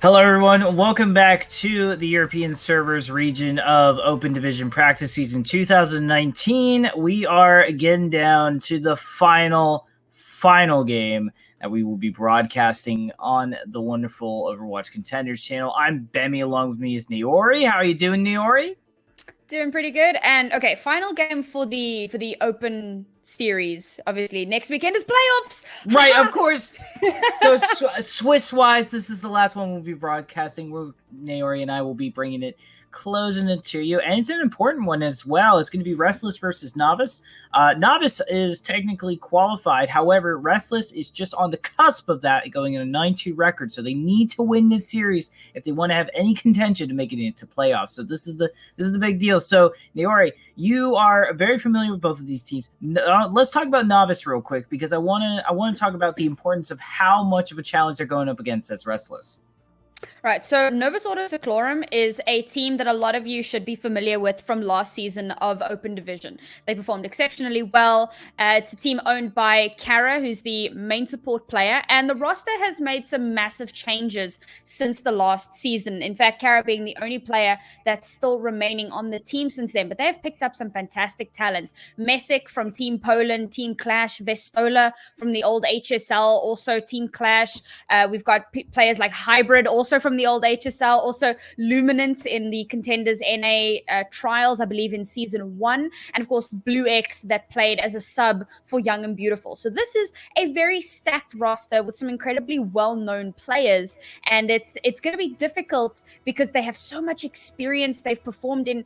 Hello, everyone. Welcome back to the European servers region of Open Division Practice Season 2019. We are getting down to the final game that we will be broadcasting on the wonderful Overwatch Contenders channel. I'm Bemi. Along with me is Niori. How are you doing, Niori? Doing pretty good. And okay, final game for the Open series. Obviously, next weekend is playoffs. Right, of course. So Swiss-wise, this is the last one we'll be broadcasting. Naori and I will be bringing it, closing it to you. And it's an important one as well. It's going to be Restless versus Novus. Novus is technically qualified. However, Restless is just on the cusp of that, going in a 9-2 record. So they need to win this series if they want to have any contention to make it into playoffs. So this is the big deal. So Naori, you are very familiar with both of these teams. Let's talk about Novus real quick, because I want to talk about the importance of how much of a challenge they're going up against as Restless. Right, so Novus Ordo Seclorum is a team that a lot of you should be familiar with from last season of Open Division. They performed exceptionally well. It's a team owned by Kara, who's the main support player, and the roster has made some massive changes since the last season. In fact, Kara being the only player that's still remaining on the team since then, but they've picked up some fantastic talent. Mesic from Team Poland, Team Clash, Vestola from the old HSL, also Team Clash. We've got players like Hybrid, also from the old HSL, also Luminance in the Contenders NA trials, I believe in season 1, and of course Blue X that played as a sub for Young and Beautiful. So this is a very stacked roster with some incredibly well-known players, and it's going to be difficult because they have so much experience. They've performed in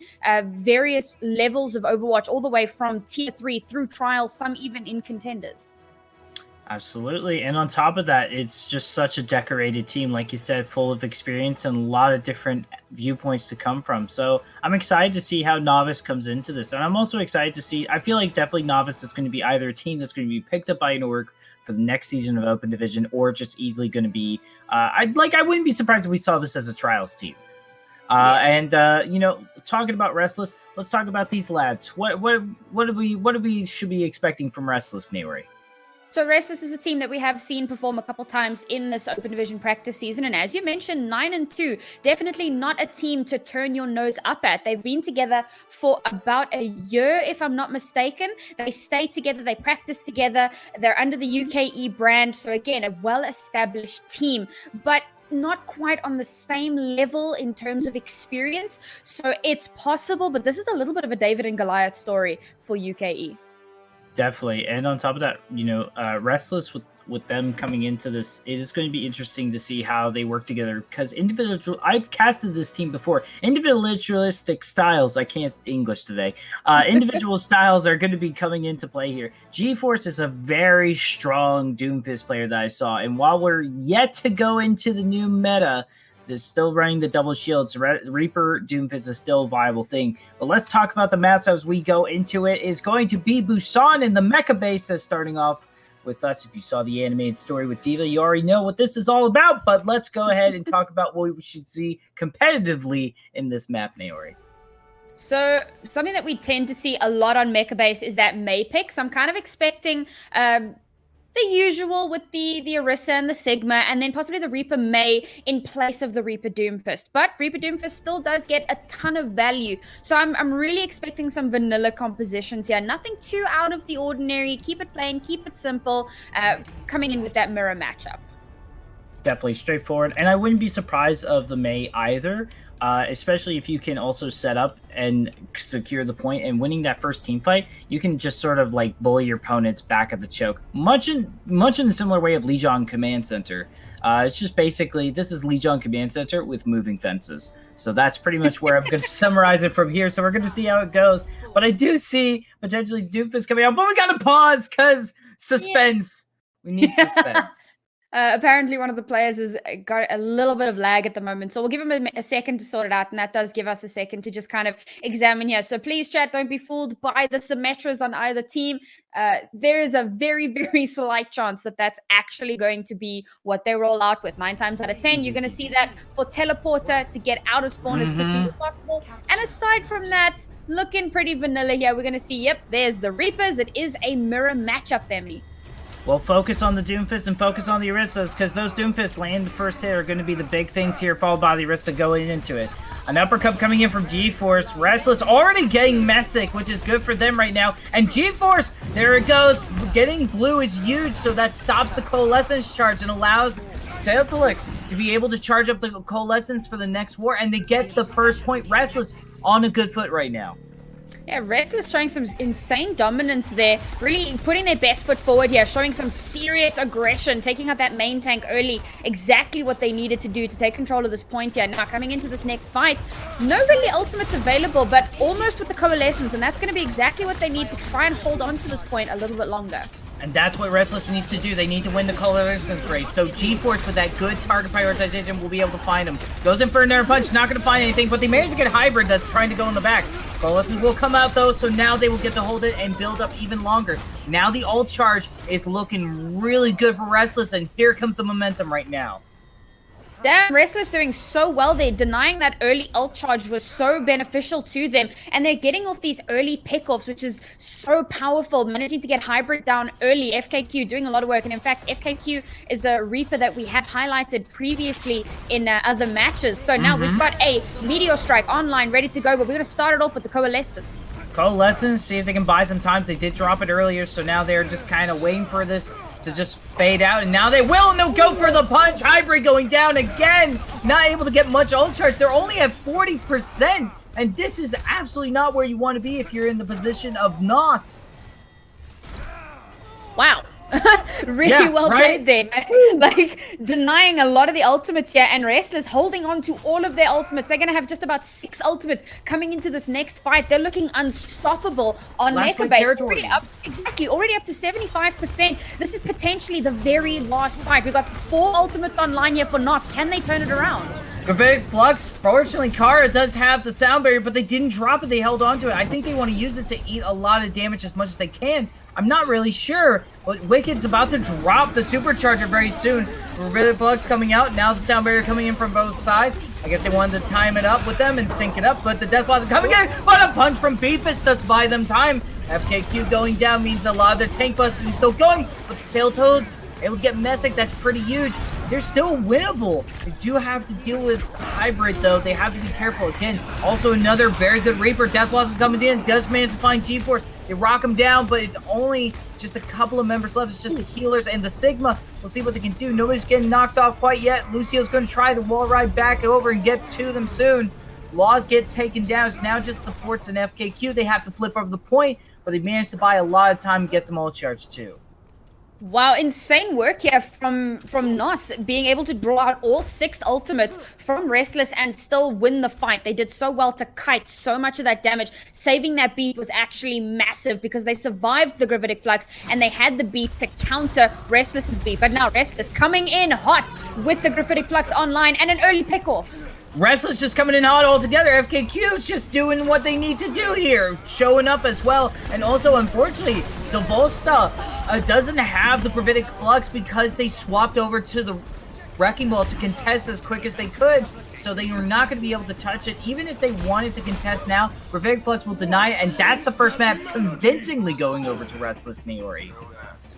various levels of Overwatch, all the way from tier 3 through trials, some even in Contenders. Absolutely. And on top of that, it's just such a decorated team, like you said, full of experience and a lot of different viewpoints to come from. So I'm excited to see how Novus comes into this. And I'm also excited to see, I feel like definitely Novus is going to be either a team that's going to be picked up by an org for the next season of Open Division, or just easily going to be, I wouldn't be surprised if we saw this as a trials team. And talking about Restless, let's talk about these lads. What we should be expecting from Restless, Naori? So Restless is a team that we have seen perform a couple times in this Open Division practice season. And as you mentioned, 9-2, definitely not a team to turn your nose up at. They've been together for about a year, if I'm not mistaken. They stay together, they practice together. They're under the UKE brand. So again, a well-established team, but not quite on the same level in terms of experience. So it's possible, but this is a little bit of a David and Goliath story for UKE. Definitely. And on top of that, Restless with them coming into this, it is going to be interesting to see how they work together, because I've casted this team before. Individualistic styles, I can't English today. Individual styles are going to be coming into play here. G-Force is a very strong Doomfist player that I saw. And while we're yet to go into the new meta, they're still running the double shields. Reaper Doomfist is still a viable thing. But let's talk about the maps as we go into it. It's going to be Busan in the mecha base that's starting off with us. If you saw the animated story with D.Va, you already know what this is all about. But let's go ahead and talk about what we should see competitively in this map, Naori. So something that we tend to see a lot on mecha base is that May picks. I'm kind of expecting the usual with the Orisa and the Sigma, and then possibly the Reaper May in place of the Reaper Doomfist. But Reaper Doomfist still does get a ton of value. So I'm really expecting some vanilla compositions here. Nothing too out of the ordinary. Keep it plain, keep it simple, coming in with that mirror matchup. Definitely straightforward. And I wouldn't be surprised of the May either. Especially if you can also set up and secure the point, and winning that first team fight, you can just sort of like bully your opponents back at the choke. Much in the similar way of Lijiang Command Center. It's just basically, this is Lijiang Command Center with moving fences. So that's pretty much where I'm going to summarize it from here. So we're going to see how it goes. But I do see potentially Doomfist coming out. But we got to pause because suspense. Yeah. We need suspense. Apparently one of the players has got a little bit of lag at the moment, so we'll give him a second to sort it out, and that does give us a second to just kind of examine here. So please, chat, don't be fooled by the Symmetras on either team. There is a very, very slight chance that that's actually going to be what they roll out with. 9 times out of 10, you're going to see that for Teleporter to get out of spawn as quickly as possible. And aside from that, looking pretty vanilla here. We're going to see, yep, there's the Reapers. It is a mirror matchup, Emily. We'll focus on the Doomfist and focus on the Aristas, because those Doomfists land the first hit are going to be the big things here, followed by the Arista going into it. An uppercut coming in from G-Force. Restless already getting Messick, which is good for them right now. And G-Force, there it goes. Getting blue is huge, so that stops the Coalescence charge and allows Celtics to be able to charge up the Coalescence for the next war, and they get the first point. Restless on a good foot right now. Yeah, Restless showing some insane dominance there, really putting their best foot forward here, showing some serious aggression, taking out that main tank early, exactly what they needed to do to take control of this point here. Now, coming into this next fight, no really ultimates available, but almost with the Coalescence, and that's going to be exactly what they need to try and hold on to this point a little bit longer. And that's what Restless needs to do. They need to win the Coalescence race. So G-Force, with that good target prioritization, will be able to find him. Goes in for another punch, not going to find anything, but they managed to get Hybrid that's trying to go in the back. Coalescence will come out, though, so now they will get to hold it and build up even longer. Now the ult charge is looking really good for Restless, and here comes the momentum right now. Damn, Restless doing so well there. Denying that early ult charge was so beneficial to them. And they're getting off these early pickoffs, which is so powerful. Managing to get Hybrid down early. FKQ doing a lot of work. And in fact, FKQ is the Reaper that we have highlighted previously in other matches. So now we've got a Meteor Strike online, ready to go. But we're going to start it off with the Coalescence. Coalescence, see if they can buy some time. They did drop it earlier, so now they're just kind of waiting for this to just fade out, and now they will, and they'll go for the punch. Hybrid going down again, not able to get much ult charge. They're only at 40%, and this is absolutely not where you want to be if you're in the position of Nos. Wow. Really well played there. Like, denying a lot of the ultimates here, and Restless holding on to all of their ultimates. They're going to have just about 6 ultimates coming into this next fight. They're looking unstoppable on Mecha Base. Already up to 75%. This is potentially the very last fight. We've got 4 ultimates online here for Nos. Can they turn it around? Gravitic Flux, fortunately, Kara does have the sound barrier, but they didn't drop it. They held on to it. I think they want to use it to eat a lot of damage as much as they can. I'm not really sure, but Wicked's about to drop the supercharger very soon. Gravitic Flux coming out, now the sound barrier coming in from both sides. I guess they wanted to time it up with them and sync it up, but the Death Blossom coming in, but a punch from Beefus does buy them time. FKQ going down means a lot of their tank busts is still going, but Sailtoads able to get Messick, that's pretty huge. They're still winnable. They do have to deal with Hybrid, though. They have to be careful. Again, also another very good Reaper. Death Blossom coming in, does manage to find G-Force. They rock him down, but it's only just a couple of members left. It's just the healers and the Sigma. We'll see what they can do. Nobody's getting knocked off quite yet. Lucio's going to try the wall ride back over and get to them soon. Laws get taken down. It's now just supports and FKQ. They have to flip over the point, but they managed to buy a lot of time and get some ult charge, too. Wow, insane work here from Nos, being able to draw out all 6 ultimates from Restless and still win the fight. They did so well to kite so much of that damage. Saving that beat was actually massive because they survived the Gravitic Flux and they had the beat to counter Restless's beat. But now Restless coming in hot with the Gravitic Flux online and an early pickoff. Restless just coming in hot altogether. FKQ's just doing what they need to do here, showing up as well. And also, unfortunately, Zavosta doesn't have the Gravitic Flux because they swapped over to the Wrecking Ball to contest as quick as they could. So they are not going to be able to touch it. Even if they wanted to contest now, Gravitic Flux will deny it. And that's the first map convincingly going over to Restless Neori.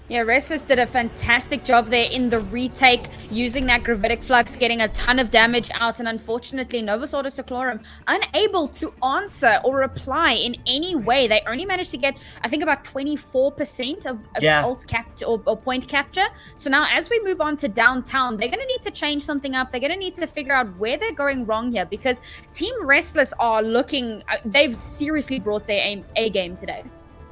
Yeah, Restless did a fantastic job there in the retake, using that Gravitic Flux, getting a ton of damage out, and unfortunately, Novus Ordo Seclorum unable to answer or reply in any way. They only managed to get, I think, about 24% of ult capture or point capture. So now, as we move on to downtown, they're going to need to change something up. They're going to need to figure out where they're going wrong here, because Team Restless are looking, they've seriously brought their A game today.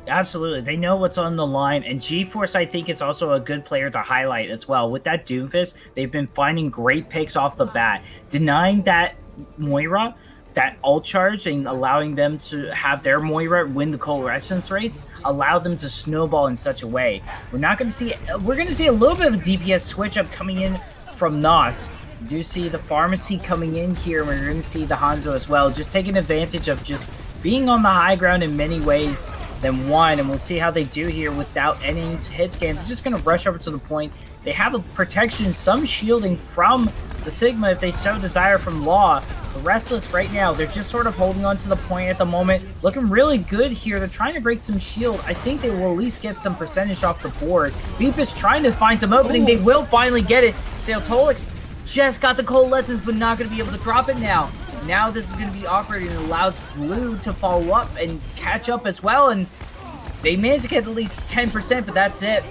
Absolutely. They know what's on the line, and G-Force, I think, is also a good player to highlight as well. With that Doomfist, they've been finding great picks off the bat. Denying that Moira, that ult charge, and allowing them to have their Moira win the coalescence rates, allowed them to snowball in such a way. We're going to see a little bit of a DPS switch up coming in from Nos. We do see the Pharmacy coming in here, and we're going to see the Hanzo as well, just taking advantage of just being on the high ground in many ways than one, and we'll see how they do here without any hit scans. They're just going to rush over to the point. They have a protection, some shielding from the Sigma if they so desire from Law, But Restless right now, they're just sort of holding on to the point at the moment. Looking really good here. They're trying to break some shield. I think they will at least get some percentage off the board. Beep is trying to find some opening. They will finally get it. Sailtolix just got the coalescence, but not going to be able to drop it now. Now this is going to be awkward, and it allows Blue to follow up and catch up as well. And they managed to get at least 10%, but that's it.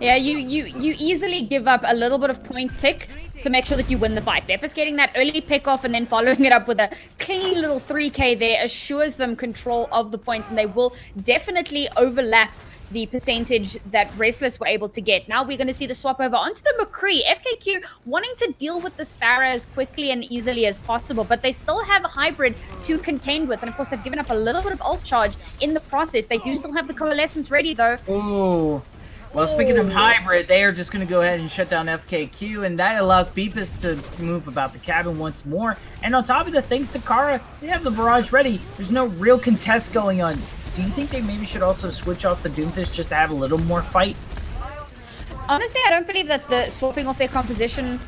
Yeah, you easily give up a little bit of point tick to make sure that you win the fight. Beppis getting that early pick off and then following it up with a clean little 3k there assures them control of the point, and they will definitely overlap the percentage that Restless were able to get. Now we're going to see the swap over onto the McCree. FKQ wanting to deal with this Pharah as quickly and easily as possible, but they still have a hybrid to contend with, and of course they've given up a little bit of ult charge in the process. They do still have the coalescence ready though. Ooh. Well, speaking of hybrid, they are just going to go ahead and shut down FKQ, and that allows Beepus to move about the cabin once more. And on top of that, thanks to Kara, they have the barrage ready. There's no real contest going on. Do you think they maybe should also switch off the Doomfist just to have a little more fight? Honestly, I don't believe that the swapping off their composition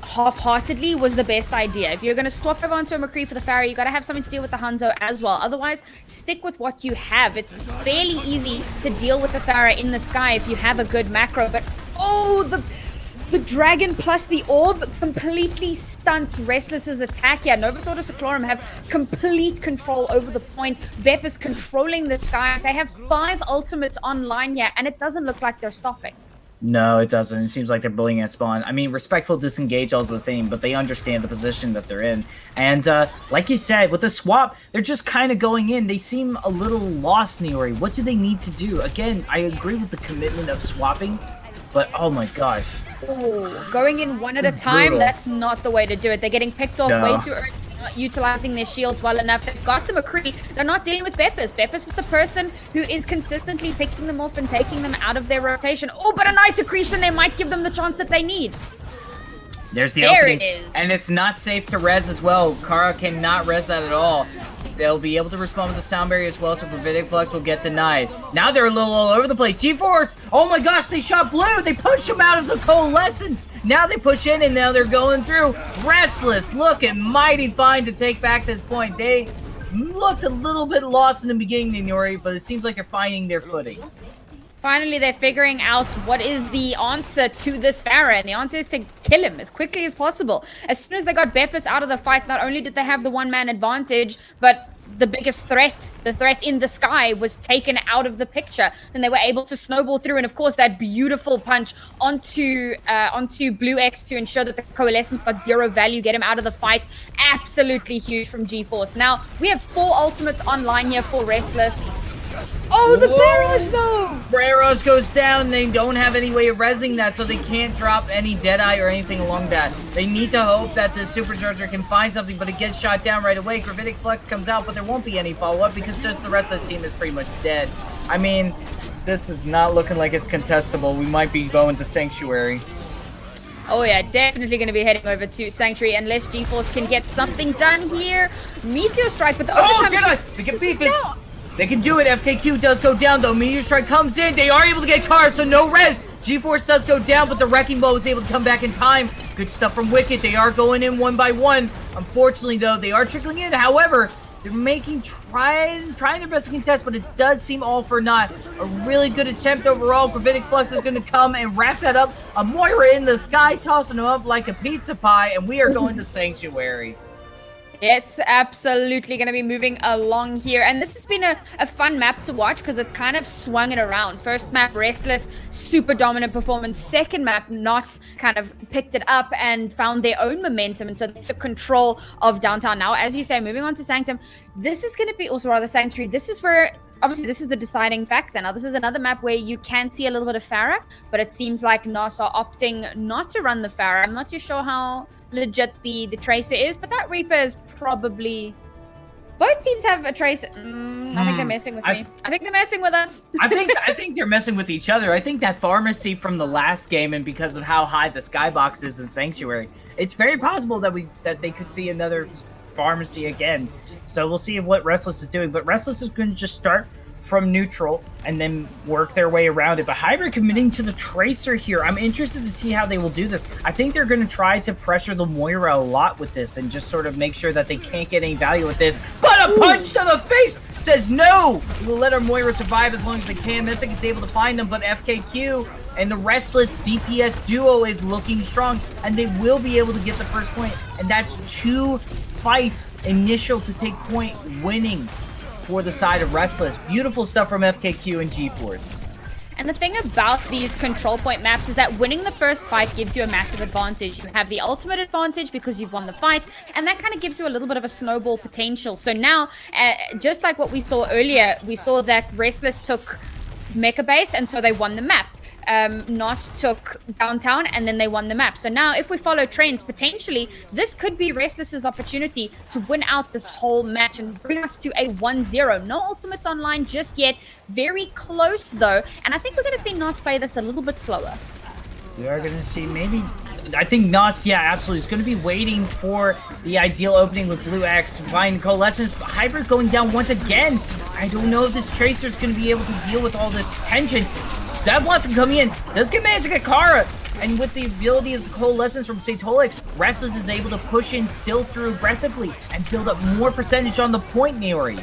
half-heartedly was the best idea. If you're going to swap over onto a McCree for the Pharah, you got to have something to deal with the Hanzo as well. Otherwise, stick with what you have. It's fairly easy to deal with the Pharah in the sky if you have a good macro, but oh, the dragon plus the orb completely stunts Restless's attack here. Novus Ordo Seclorum have complete control over the point. Bep is controlling the skies. They have 5 ultimates online here, and it doesn't look like they're stopping. No, it doesn't. It seems like they're bullying at spawn. I mean, respectful disengage all the same, but they understand the position that they're in. And like you said, with the swap, they're just kind of going in. They seem a little lost, Niori. What do they need to do? Again, I agree with the commitment of swapping, but oh my gosh. Oh, going in one at a time, brutal. That's not the way to do it. They're getting picked off way too early. Not utilizing their shields well enough. They've got the McCree. They're not dealing with Beppis. Beppis is the person who is consistently picking them off and taking them out of their rotation. Oh, but a nice accretion there might give them the chance that they need. There's the opening. It is. And it's not safe to res as well. Kara cannot res that at all. They'll be able to respond with the sound barrier as well, so Gravitic Flux will get denied. Now they're a little all over the place. G-Force! Oh my gosh, they shot Blue! They pushed him out of the coalescence! Now they push in, and now they're going through. Restless looking mighty fine to take back this point. They looked a little bit lost in the beginning, Nori, but it seems like they're finding their footing. Finally, they're figuring out what is the answer to this Pharah, and the answer is to kill him as quickly as possible. As soon as they got Beppis out of the fight, not only did they have the one-man advantage, but the biggest threat, the threat in the sky, was taken out of the picture. And they were able to snowball through, and of course, that beautiful punch onto Blue X to ensure that the Coalescence got 0 value, get him out of the fight. Absolutely huge from G-Force. Now, we have 4 ultimates online here for Restless. Oh, the barrage though! Barrage goes down. They don't have any way of rezzing that, so they can't drop any Deadeye or anything along that. They need to hope that the Supercharger can find something, but it gets shot down right away. Gravitic Flux comes out, but there won't be any follow-up because just the rest of the team is pretty much dead. I mean, this is not looking like it's contestable. We might be going to Sanctuary. Oh yeah, definitely going to be heading over to Sanctuary unless G-Force can get something done here. Meteor Strike, but the overtime... Oh, Deadeye! They get beefing! They can do it. FKQ does go down, though. Meteor Strike comes in. They are able to get cars, so no res. G-Force does go down, but the Wrecking Ball is able to come back in time. Good stuff from Wicked. They are going in one by one. Unfortunately, though, they are trickling in. However, they're trying their best to contest, but it does seem all for naught. A really good attempt overall. Gravitic Flux is going to come and wrap that up. A Moira in the sky, tossing him up like a pizza pie, and we are going to Sanctuary. It's absolutely going to be moving along here. And this has been a fun map to watch because it kind of swung it around. First map, Restless, super dominant performance. Second map, Nos kind of picked it up and found their own momentum. And so they took control of downtown. Now, as you say, moving on to Sanctum, this is going to be also rather Sanctuary. This is where... Obviously, this is the deciding factor. Now, this is another map where you can see a little bit of Pharah, but it seems like Nos are opting not to run the Pharah. I'm not too sure how legit the Tracer is, but that Reaper is probably... Both teams have a Tracer. I think they're messing with me. I think they're messing with us. I think they're messing with each other. I think that Pharmacy from the last game, and because of how high the skybox is in Sanctuary, it's very possible that they could see another Pharmacy again. So we'll see what Restless is doing. But Restless is going to just start from neutral and then work their way around it. But Hybrid committing to the Tracer here. I'm interested to see how they will do this. I think they're going to try to pressure the Moira a lot with this and just sort of make sure that they can't get any value with this. But a punch to the face says no! We'll let our Moira survive as long as they can. Mystic is able to find them, but FKQ and the Restless DPS duo is looking strong, and they will be able to get the first point. And that's 2 fights initial to take point winning for the side of Restless. Beautiful stuff from FKQ and GeForce. And the thing about these control point maps is that winning the first fight gives you a massive advantage. You have the ultimate advantage because you've won the fight, and that kind of gives you a little bit of a snowball potential. So now, just like what we saw earlier, we saw that Restless took Mecha Base, and so they won the map. Nos took downtown, and then they won the map. So now, if we follow trends, potentially, this could be Restless's opportunity to win out this whole match and bring us to a 1-0. No ultimates online just yet. Very close, though. And I think we're going to see Nos play this a little bit slower. We are going to see maybe... I think Nos, yeah, absolutely. Is going to be waiting for the ideal opening with Blue X. Find Coalescence. Hybrid going down once again. I don't know if this Tracer is going to be able to deal with all this tension. Dev wants to come in, does get managed to get Kara, and with the ability of the Coalescence from Satolix, Restless is able to push in still through aggressively and build up more percentage on the point, Naori.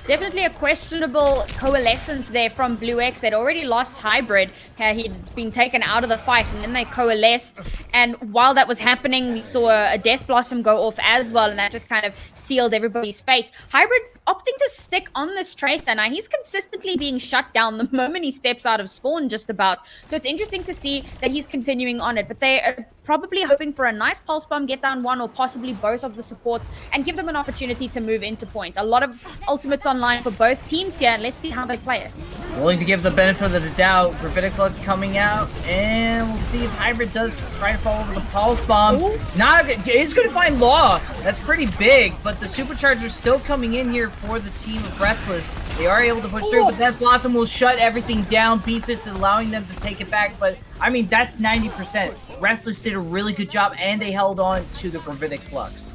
Definitely a questionable coalescence there from Blue X. They'd already lost Hybrid. He'd been taken out of the fight, and then they coalesced. And while that was happening, we saw a Death Blossom go off as well, and that just kind of sealed everybody's fate. Hybrid opting to stick on this Tracer. Now, he's consistently being shut down the moment he steps out of spawn, just about. So it's interesting to see that he's continuing on it. But they are probably hoping for a nice pulse bomb, get down one or possibly both of the supports, and give them an opportunity to move into point. A lot of ultimates online for both teams here, and let's see how they play it. Willing to give the benefit of the doubt. Gravitic Flux coming out, and we'll see if Hybrid does try to fall over the pulse bomb. He's going to find Law. That's pretty big, but the Supercharger's still coming in here for the team of Restless. They are able to push through, but Death Blossom will shut everything down. Beefus is allowing them to take it back, but I mean, that's 90%. Restless did a really good job, and they held on to the Gravitic Flux.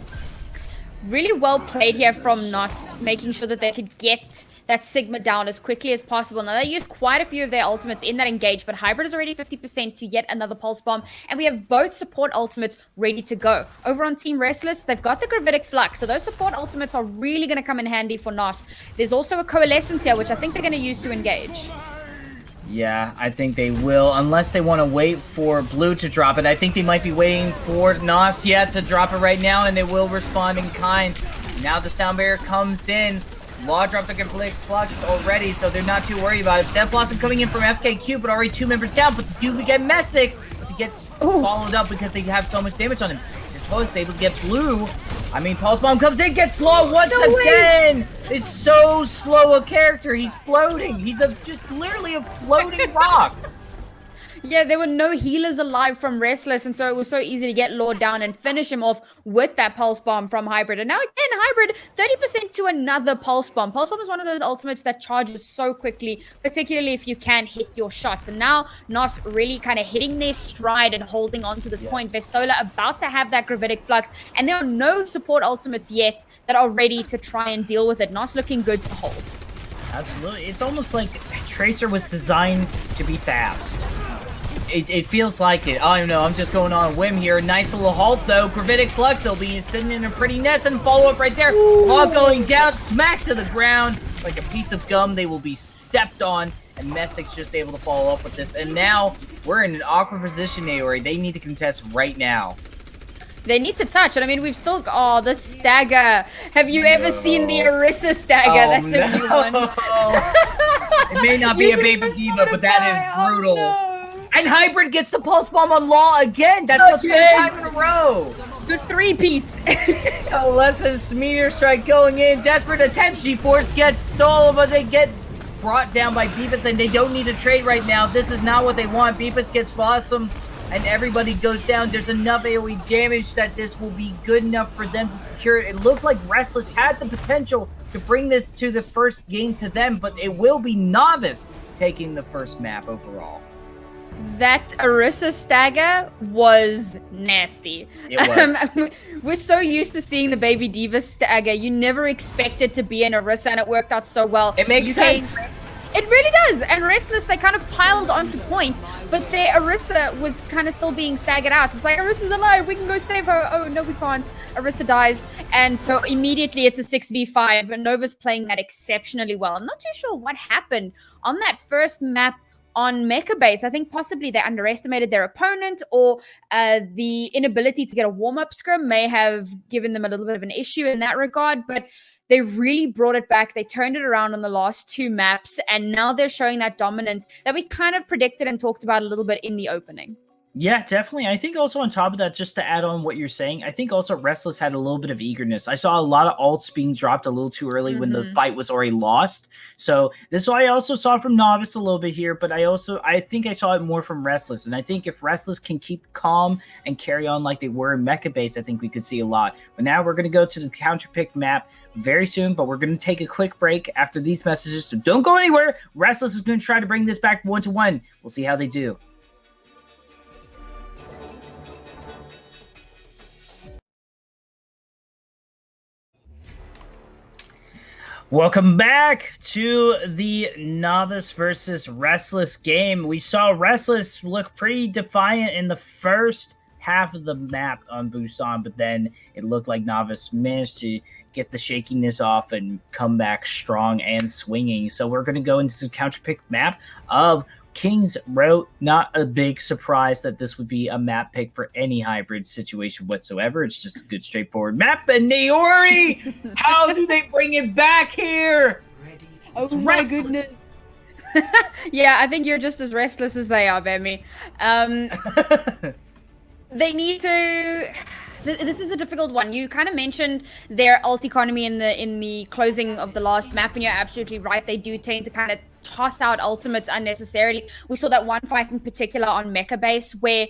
Really well played here from Nos, making sure that they could get that Sigma down as quickly as possible. Now, they used quite a few of their ultimates in that engage, but Hybrid is already 50% to yet another Pulse Bomb, and we have both support ultimates ready to go. Over on Team Restless, they've got the Gravitic Flux, so those support ultimates are really going to come in handy for Nos. There's also a Coalescence here, which I think they're going to use to engage. Yeah, I think they will, unless they want to wait for Blue to drop it. I think they might be waiting for Nos to drop it right now, and they will respond in kind. Now the Sound Barrier comes in. Law dropped the Conflict Flux already, so they're not too worried about it. Death Blossom coming in from FKQ, but already 2 members down, but do we get Messick? He gets followed up because they have so much damage on him. Is able to get Blue. I mean, Pulse Bomb comes in, gets Law once again! It's so slow a character. He's floating. He's just literally a floating rock. Yeah, there were no healers alive from Restless, and so it was so easy to get Law down and finish him off with that Pulse Bomb from Hybrid. And now again, Hybrid, 30% to another Pulse Bomb. Pulse Bomb is one of those ultimates that charges so quickly, particularly if you can hit your shots. And now Nos really kind of hitting their stride and holding on to this point. Vestola about to have that Gravitic Flux, and there are no support ultimates yet that are ready to try and deal with it. Nos looking good to hold. Absolutely. It's almost like Tracer was designed to be fast. It feels like it. I don't know. I'm just going on a whim here. Nice little halt, though. Gravitic Flux. They'll be sitting in a pretty nest and follow up right there. Law going down, smack to the ground. Like a piece of gum, they will be stepped on. And Messick's just able to follow up with this. And now we're in an awkward position, Naori. They need to contest right now. They need to touch. And I mean, we've still... Oh, the stagger. Have you ever seen the Orisa stagger? That's a new one. It may not be a baby diva, but that is brutal. No. And Hybrid gets the Pulse Bomb on Law again. That's the 3rd time in a row. The 3-peats. Coalescence Meteor Strike going in. Desperate attempt. GeForce gets stolen, but they get brought down by Beefus, and they don't need to trade right now. This is not what they want. Beefus gets Blossom, and everybody goes down. There's enough AoE damage that this will be good enough for them to secure it. It looked like Restless had the potential to bring this to the first game to them, but it will be Novus taking the first map overall. That Orisa stagger was nasty. It was. We're so used to seeing the Baby Diva stagger. You never expect it to be an Orisa, and it worked out so well. It makes sense. It really does. And Restless, they kind of piled onto points, but their Orisa was kind of still being staggered out. It's like, Orisa's alive. We can go save her. Oh, no, we can't. Orisa dies. And so immediately it's a 6v5. And Nova's playing that exceptionally well. I'm not too sure what happened on that first map on Mecha Base. I think possibly they underestimated their opponent, or the inability to get a warm-up scrim may have given them a little bit of an issue in that regard. But they really brought it back. They turned it around on the last two maps, and now they're showing that dominance that we kind of predicted and talked about a little bit in the opening. Yeah, definitely. I think also on top of that, just to add on what you're saying, I think also Restless had a little bit of eagerness. I saw a lot of ults being dropped a little too early when the fight was already lost. So this is what I also saw from Novus a little bit here, but I think I saw it more from Restless. And I think if Restless can keep calm and carry on like they were in Mecha Base, I think we could see a lot. But now we're going to go to the counter pick map very soon, but we're going to take a quick break after these messages. So don't go anywhere. Restless is going to try to bring this back 1-1. We'll see how they do. Welcome back to the Novus versus Restless game. We saw Restless look pretty defiant in the first half of the map on Busan, but then it looked like Novus managed to get the shakiness off and come back strong and swinging. So we're going to go into the counter pick map of King's Row. Not a big surprise that this would be a map pick for any hybrid situation whatsoever. It's just a good, straightforward map. And Naori, how do they bring it back here? Oh my goodness. Yeah, I think you're just as restless as they are, Bambi. They need to... This is a difficult one. You kind of mentioned their ult economy in the closing of the last map, and you're absolutely right. They do tend to kind of toss out ultimates unnecessarily. We saw that one fight in particular on Mecha Base where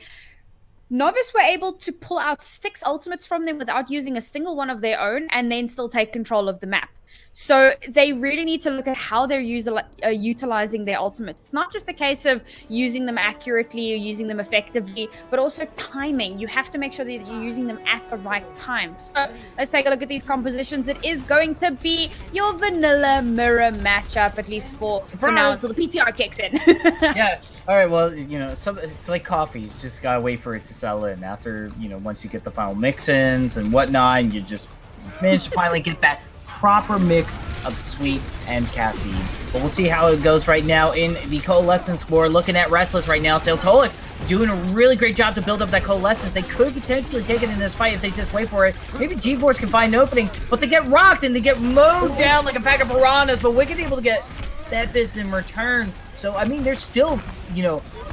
Novus were able to pull out 6 ultimates from them without using a single one of their own, and then still take control of the map. So they really need to look at how they're utilizing their ultimates. It's not just a case of using them accurately or using them effectively, but also timing. You have to make sure that you're using them at the right time. So let's take a look at these compositions. It is going to be your vanilla mirror matchup, at least for now, until the PTR kicks in. Yeah. All right. Well, it's like coffee. You just gotta wait for it to sell in. After, once you get the final mix-ins and whatnot, and you just manage to finally get that proper mix of sweet and caffeine. But we'll see how it goes right now in the Coalescence War. Looking at Restless right now, Saltolix doing a really great job to build up that Coalescence. They could potentially take it in this fight if they just wait for it. Maybe G-Force can find an opening, but they get rocked and they get mowed down like a pack of piranhas, but Wicked able to get that bit in return. So, I mean, they're still,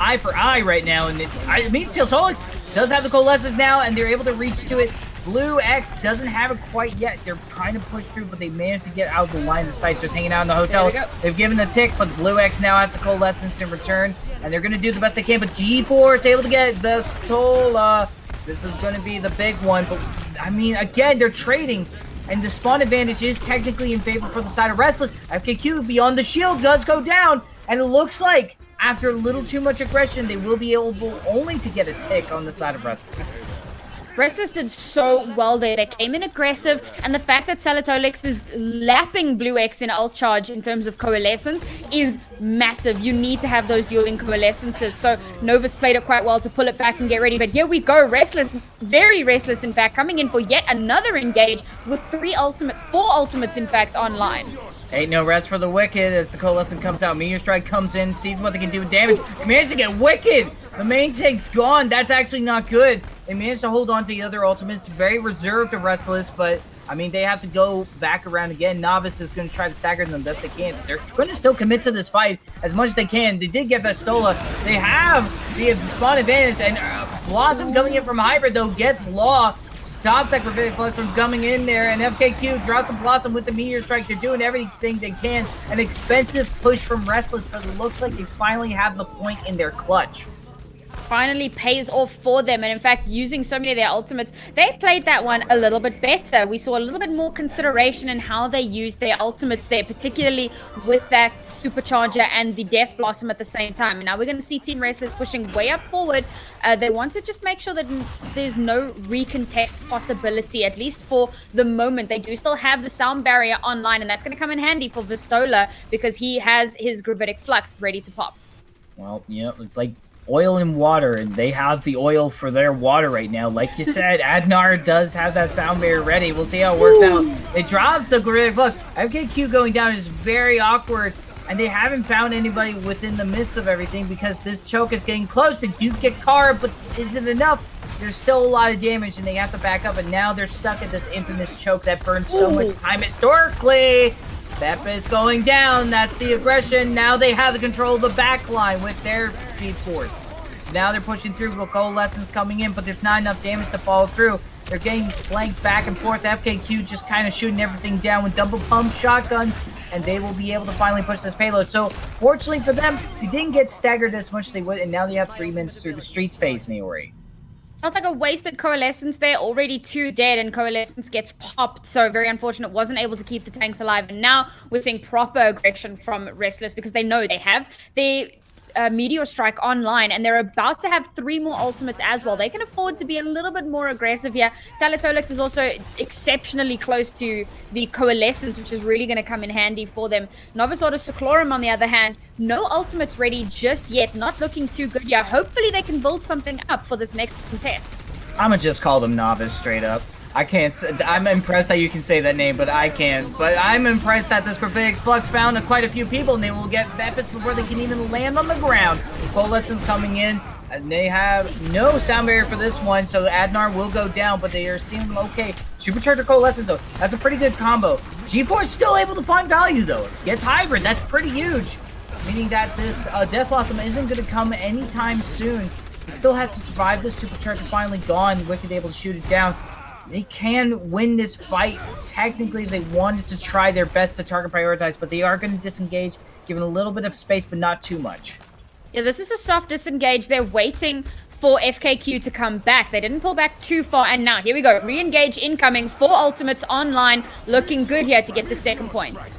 eye for eye right now. And Saltolix does have the Coalescence now, and they're able to reach to it. Blue X doesn't have it quite yet. They're trying to push through, but they managed to get out of the line of sight, just hanging out in the hotel. They've given the tick, but Blue X now has the Coalescence in return, and they're going to do the best they can. But G4 is able to get the Stola. This is going to be the big one. But, I mean, again, they're trading, and the spawn advantage is technically in favor for the side of Restless. FKQ beyond the shield does go down, and it looks like after a little too much aggression, they will be able only to get a tick on the side of Restless. Restless did so well there. They came in aggressive, and the fact that Saltolix is lapping Blue X in ult charge in terms of Coalescence is massive. You need to have those dueling Coalescences. So Novus played it quite well to pull it back and get ready. But here we go. Restless, very Restless in fact, coming in for yet another engage with 4 ultimates in fact online. Ain't no rest for the Wicked as the Coalescence comes out. Meteor Strike comes in, sees what they can do with damage. They managed to get Wicked! The main tank's gone. That's actually not good. They managed to hold on to the other ultimates. Very reserved to Restless, but, I mean, they have to go back around again. Novice is going to try to stagger them best they can. They're going to still commit to this fight as much as they can. They did get Vestola. They have the spawn advantage, and Blossom coming in from Hybrid, though, gets Law. Stops that Gravitic Flux from coming in there, and FKQ drops the Blossom with the Meteor Strike. They're doing everything they can. An expensive push from Restless, but it looks like they finally have the point in their clutch. finally pays off for them. And in fact, using so many of their ultimates, they played that one a little bit better. We saw a little bit more consideration in how they used their ultimates there, particularly with that supercharger and the death blossom at the same time. And now we're going to see Team Restless pushing way up forward. They want to just make sure that there's no recontest possibility, at least for the moment. They do still have the sound barrier online, and that's going to come in handy for Vistola because he has his gravitic flux ready to pop. Well, it's like oil and water, and they have the oil for their water right now. Like you said, Adnar does have that sound barrier ready. We'll see how it works out. They dropped the gravitic flux. FKQ going down is very awkward, and they haven't found anybody within the midst of everything because this choke is getting close. They do get carved, but is it enough? There's still a lot of damage, and they have to back up, and now they're stuck at this infamous choke that burns so much time historically. Beppa is going down. That's the aggression. Now they have the control of the back line with their G-Force. Now they're pushing through. Coalescence coming in, but there's not enough damage to follow through. They're getting flanked back and forth. FKQ just kind of shooting everything down with double pump shotguns, and they will be able to finally push this payload. So, fortunately for them, they didn't get staggered as much as they would, and now they have 3 minutes through the street phase, Naori. Felt like a wasted Coalescence there, already 2 dead, and Coalescence gets popped. So very unfortunate, wasn't able to keep the tanks alive. And now we're seeing proper aggression from Restless because they know they have the Meteor Strike online, and they're about to have 3 more ultimates as well. They can afford to be a little bit more aggressive here. Salatolix is also exceptionally close to the Coalescence, which is really going to come in handy for them. Novus Ordo Seclorum, on the other hand, no ultimates ready just yet. Not looking too good yet. Hopefully they can build something up for this next contest. I'ma just call them Novice straight up. I can't. I'm impressed that you can say that name, but I can't. But I'm impressed that this gravitic flux found quite a few people, and they will get Bepis before they can even land on the ground. Coalescence coming in, and they have no sound barrier for this one, so Adnar will go down, but they are seeming okay. Supercharger Coalescence, though, that's a pretty good combo. G4 is still able to find value, though. Gets hybrid, that's pretty huge. Meaning that this Death Blossom isn't going to come anytime soon. They still have to survive this supercharger finally gone. Wicked able to shoot it down. They can win this fight, technically, if they wanted to try their best to target prioritize, but they are going to disengage, given a little bit of space, but not too much. Yeah, this is a soft disengage. They're waiting for FKQ to come back. They didn't pull back too far, and now, here we go. Re-engage incoming, 4 ultimates online, looking good here to get the second point.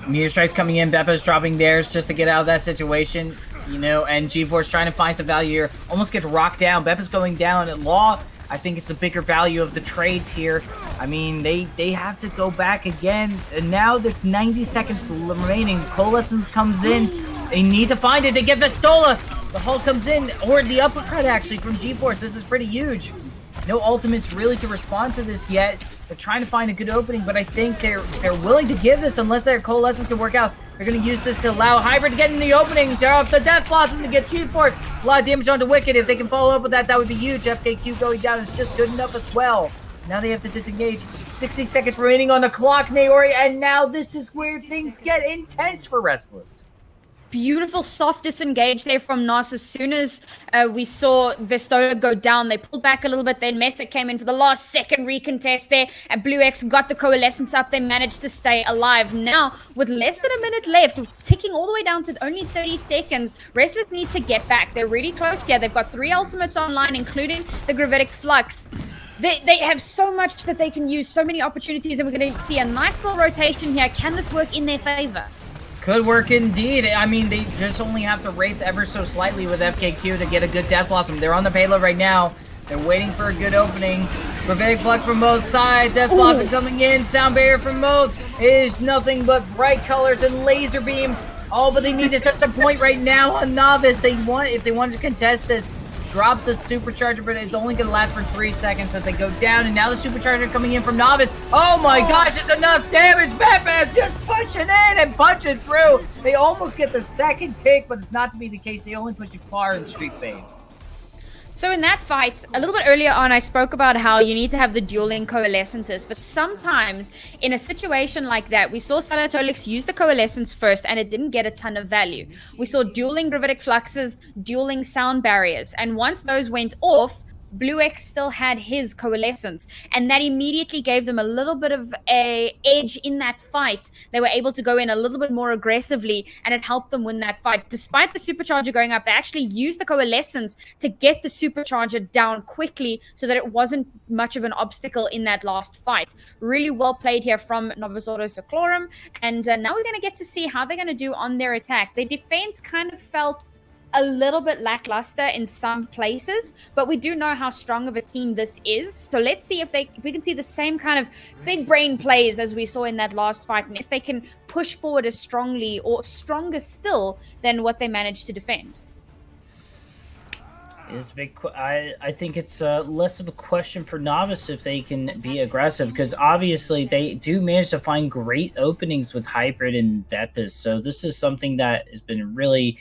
Meteor Strike's coming in, Beppa's dropping theirs just to get out of that situation, and G-Force trying to find some value here. Almost gets rocked down. Beppa's going down at Law. I think it's the bigger value of the trades here. I mean, they have to go back again. And now there's 90 seconds remaining. Coalescence comes in. They need to find it. They get Vistola. The Hulk comes in, or the uppercut actually from G-Force. This is pretty huge. No ultimates really to respond to this yet. They're trying to find a good opening, but I think they're willing to give this unless their Coalescence can work out. They're going to use this to allow Hybrid to get in the opening. They're off the Death Blossom to get G-Force. A lot of damage onto Wicked. If they can follow up with that, that would be huge. FKQ going down is just good enough as well. Now they have to disengage. 60 seconds remaining on the clock, Naori, and now this is where things get intense for Restless. Beautiful soft disengage there from Nas. As soon as we saw Vistola go down, they pulled back a little bit. Then Mesa came in for the last second recontest there, and Blue X got the Coalescence up. They managed to stay alive. Now, with less than a minute left, ticking all the way down to only 30 seconds, Restless need to get back. They're really close here. They've got 3 ultimates online, including the Gravitic Flux. They have so much that they can use, so many opportunities, and we're going to see a nice little rotation here. Can this work in their favor? Could work indeed. I mean, they just only have to wraith ever so slightly with FKQ to get a good Death Blossom. They're on the payload right now. They're waiting for a good opening. Gravitic Flux from both sides. Death Blossom coming in. Sound barrier from both. It is nothing but bright colors and laser beams. Oh, but they need to touch the point right now on Novice. If they wanted to contest this, drop the supercharger, but it's only going to last for 3 seconds as they go down. And now the supercharger coming in from Novice. Oh my gosh, it's enough damage. Beppa is just pushing in and punching through. They almost get the second tick, but it's not to be the case. They only push it far in street phase. So in that fight, a little bit earlier on, I spoke about how you need to have the dueling Coalescences, but sometimes in a situation like that, we saw Salatolix use the Coalescence first, and it didn't get a ton of value. We saw dueling Gravitic Fluxes, dueling Sound Barriers, and once those went off, Blue X still had his coalescence, and that immediately gave them a little bit of a edge in that fight. They were able to go in a little bit more aggressively, and it helped them win that fight. Despite the supercharger going up, they actually used the coalescence to get the supercharger down quickly so that it wasn't much of an obstacle in that last fight. Really well played here from Novus Ordo Seclorum, and now we're going to get to see how they're going to do on their attack. Their defense kind of felt a little bit lackluster in some places, but we do know how strong of a team this is. So let's see if we can see the same kind of big brain plays as we saw in that last fight, and if they can push forward as strongly or stronger still than what they managed to defend. It's big. I think it's less of a question for Novice if they can be aggressive, because obviously they do manage to find great openings with Hybrid and Bepis. So this is something that has been really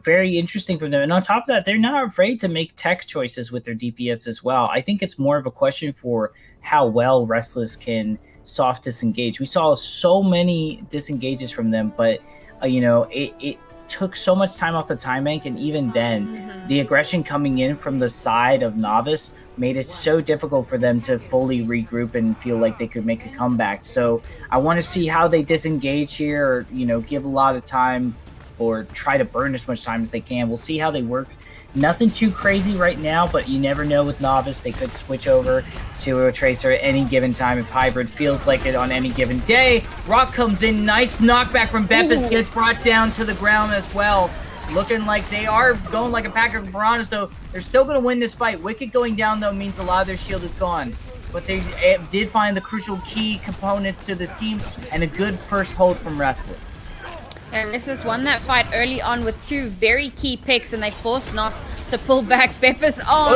very interesting for them. And on top of that, they're not afraid to make tech choices with their DPS as well. I think it's more of a question for how well Restless can soft disengage. We saw so many disengages from them, but it took so much time off the time bank, and even then the aggression coming in from the side of Novice made it so difficult for them to fully regroup and feel like they could make a comeback. So I want to see how they disengage here, or give a lot of time or try to burn as much time as they can. We'll see how they work. Nothing too crazy right now, but you never know with Novice. They could switch over to a Tracer at any given time if Hybrid feels like it on any given day. Rock comes in, nice knockback from Bepis, gets brought down to the ground as well. Looking like they are going like a pack of piranhas, though. They're still going to win this fight. Wicked going down, though, means a lot of their shield is gone. But they did find the crucial key components to this team, and a good first hold from Restless. And Restless won that fight early on with two very key picks, and they forced Nos to pull back Bepis. Oh,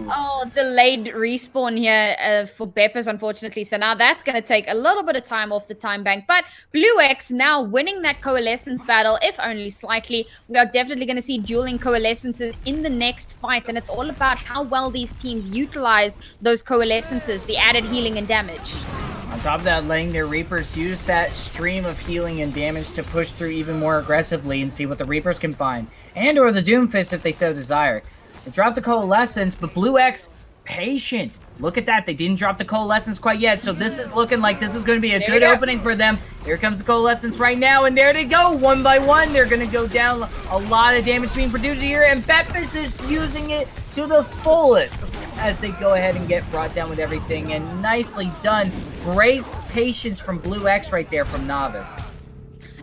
no. Oh, delayed respawn here for Bepis, unfortunately. So now that's going to take a little bit of time off the time bank. But Blue X now winning that coalescence battle, if only slightly. We are definitely going to see dueling coalescences in the next fight, and it's all about how well these teams utilize those coalescences, the added healing and damage. On top of that, letting their Reapers use that stream of healing and damage to push through even more aggressively and see what the Reapers can find. And or the Doomfist if they so desire. They dropped the Coalescence, but Blue X, patient. Look at that. They didn't drop the Coalescence quite yet, so this is looking like this is going to be a good opening for them. Here comes the Coalescence right now, and there they go. One by one, they're going to go down. A lot of damage being produced here, and Bepis is using it to the fullest as they go ahead and get brought down with everything, and nicely done. Great patience from Blue X right there from Novice.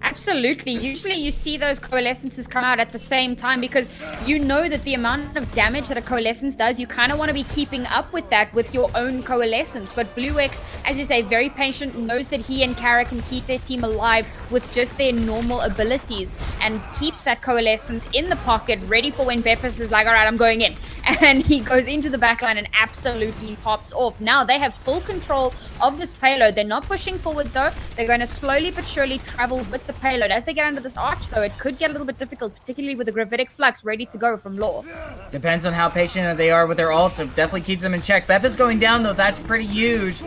Absolutely. Usually you see those coalescences come out at the same time because you know that the amount of damage that a coalescence does, you kind of want to be keeping up with that with your own coalescence. But Blue X, as you say, very patient, knows that he and Kara can keep their team alive with just their normal abilities, and keeps that coalescence in the pocket, ready for when Bepis is like, all right, I'm going in. And he goes into the backline and absolutely pops off. Now they have full control of this payload. They're not pushing forward though. They're going to slowly but surely travel with the payload. As they get under this arch though, it could get a little bit difficult, particularly with the Gravitic Flux ready to go from Law. Depends on how patient they are with their ults, so definitely keeps them in check. Bepis going down though, that's pretty huge.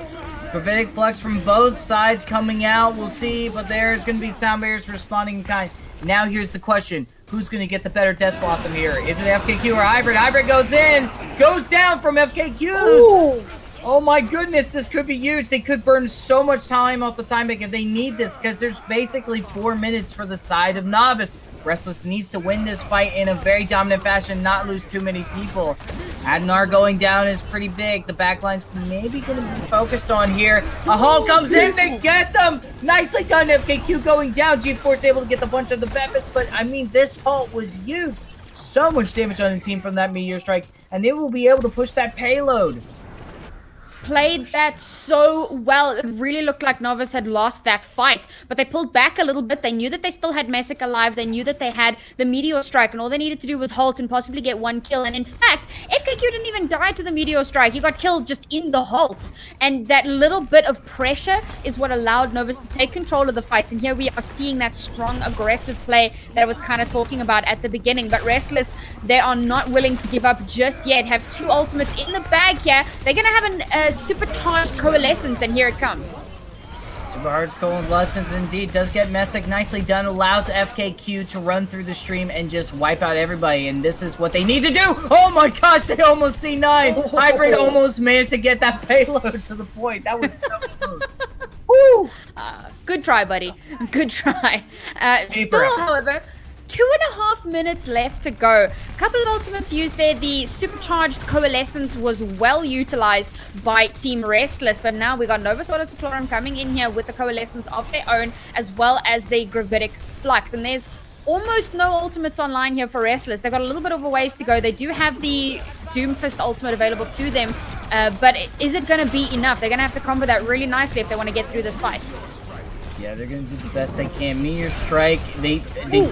Gravitic Flux from both sides coming out, we'll see, but there's going to be sound barriers responding in kind. Now here's the question. Who's going to get the better Death Blossom here? Is it FKQ or Hybrid? Hybrid goes in, goes down from FKQs. Ooh. Oh my goodness, this could be huge. They could burn so much time off the time bank if they need this, because there's basically 4 minutes for the side of Novice. Restless needs to win this fight in a very dominant fashion, not lose too many people. Adnar going down is pretty big. The backline's maybe going to be focused on here. A haul comes in, they get them! Nicely done, FKQ going down. G-Force able to get the bunch of the Bepis, but I mean, this halt was huge. So much damage on the team from that Meteor Strike, and they will be able to push that payload. Played that so well. It really looked like Novus had lost that fight, but they pulled back a little bit. They knew that they still had Messick alive. They knew that they had the Meteor Strike, and all they needed to do was halt and possibly get one kill. And in fact, FKQ didn't even die to the Meteor Strike. He got killed just in the halt, and that little bit of pressure is what allowed Novus to take control of the fight. And here we are seeing that strong, aggressive play that I was kind of talking about at the beginning. But Restless, they are not willing to give up just yet. Have 2 ultimates in the bag here. They're going to have a supercharged coalescence, and here it comes. Hard Cold Lessons indeed does get Messick nicely done, allows FKQ to run through the stream and just wipe out everybody, and this is what they need to do! Oh my gosh, they almost C9! Hybrid almost managed to get that payload to the point. That was so close. Woo! Good try, buddy. Good try. Still, however, 2.5 minutes left to go. A couple of ultimates used there. The supercharged coalescence was well utilized by Team Restless, but now we got Novus Ordo Seclorum coming in here with the coalescence of their own, as well as the gravitic flux. And there's almost no ultimates online here for Restless. They've got a little bit of a ways to go. They do have the Doomfist ultimate available to them, but is it going to be enough? They're going to have to combo that really nicely if they want to get through this fight. Yeah, they're going to do the best they can. Meteor Strike, they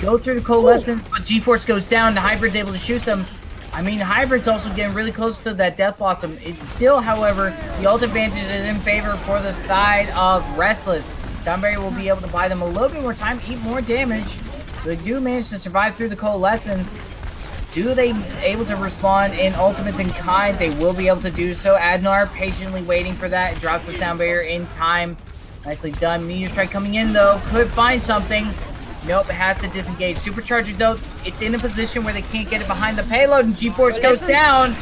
go through the Coalescence, but G-Force goes down. The Hybrid's able to shoot them. I mean, Hybrid's also getting really close to that Death Blossom. It's still, however, the ult advantage is in favor for the side of Restless. Soundberry will be able to buy them a little bit more time, eat more damage. So they do manage to survive through the Coalescence. Do they able to respond in ultimates in kind? They will be able to do so. Adnar patiently waiting for that. It drops the sound barrier in time. Nicely done. Meteor Strike coming in though. Could find something. Nope, it has to disengage. Supercharger though, it's in a position where they can't get it behind the payload, and G-Force goes down.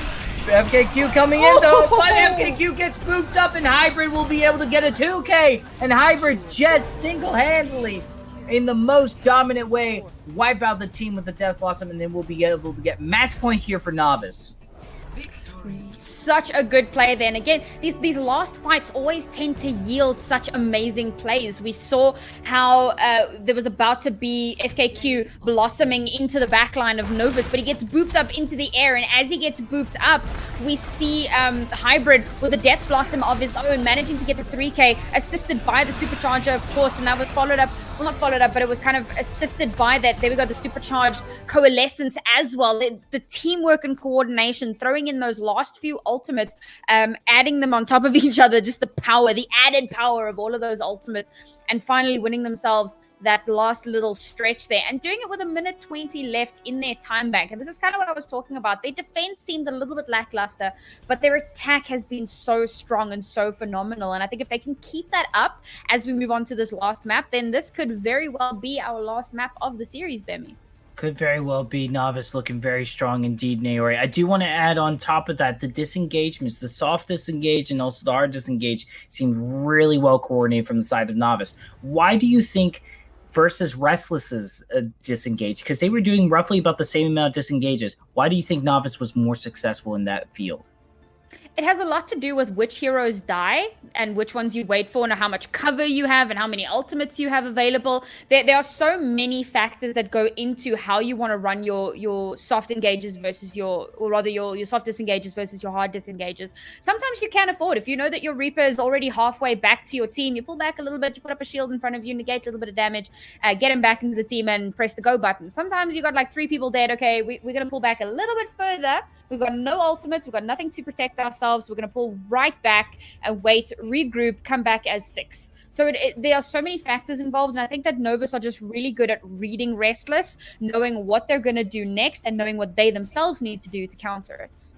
FKQ coming in though, but FKQ gets booped up, and Hybrid will be able to get a 2K. And Hybrid just single-handedly, in the most dominant way, wipe out the team with the Death Blossom, and then we'll be able to get match point here for Novus. Such a good play then. Again, these last fights always tend to yield such amazing plays. We saw how there was about to be FKQ blossoming into the backline of Novus, but he gets booped up into the air, and as he gets booped up, we see Hybrid with a Death Blossom of his own, managing to get the 3K, assisted by the Supercharger, of course, and that was followed up, well, not followed up, but it was kind of assisted by that. There we go, the Supercharged Coalescence as well. The teamwork and coordination, throwing in those last few ultimates, adding them on top of each other, just the power, the added power of all of those ultimates, and finally winning themselves that last little stretch there, and doing it with 1:20 left in their time bank. And this is kind of what I was talking about. Their defense seemed a little bit lackluster, but their attack has been so strong and so phenomenal. And I think if they can keep that up as we move on to this last map, then this could very well be our last map of the series, Bemi. Could very well be. Novus looking very strong indeed, Naori. I do want to add on top of that, the disengagements, the soft disengage and also the hard disengage seem really well coordinated from the side of Novus. Why do you think versus Restless's disengage? Because they were doing roughly about the same amount of disengages. Why do you think Novus was more successful in that field? It has a lot to do with which heroes die and which ones you wait for, and how much cover you have and how many ultimates you have available. There are so many factors that go into how you want to run your soft engages versus your soft disengages versus your hard disengages. Sometimes you can't afford. If you know that your Reaper is already halfway back to your team, you pull back a little bit, you put up a shield in front of you, negate a little bit of damage, get him back into the team and press the go button. Sometimes you got like 3 people dead. Okay, we're going to pull back a little bit further. We've got no ultimates. We've got nothing to protect ourselves. So we're going to pull right back and wait, regroup, come back as 6. So there are so many factors involved, and I think that Novus are just really good at reading Restless, knowing what they're going to do next, and knowing what they themselves need to do to counter it.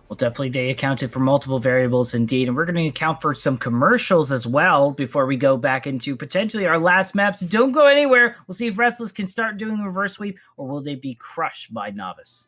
Well, definitely they accounted for multiple variables indeed, and we're going to account for some commercials as well before we go back into potentially our last maps. Don't go anywhere. We'll see if Restless can start doing the reverse sweep, or will they be crushed by Novus.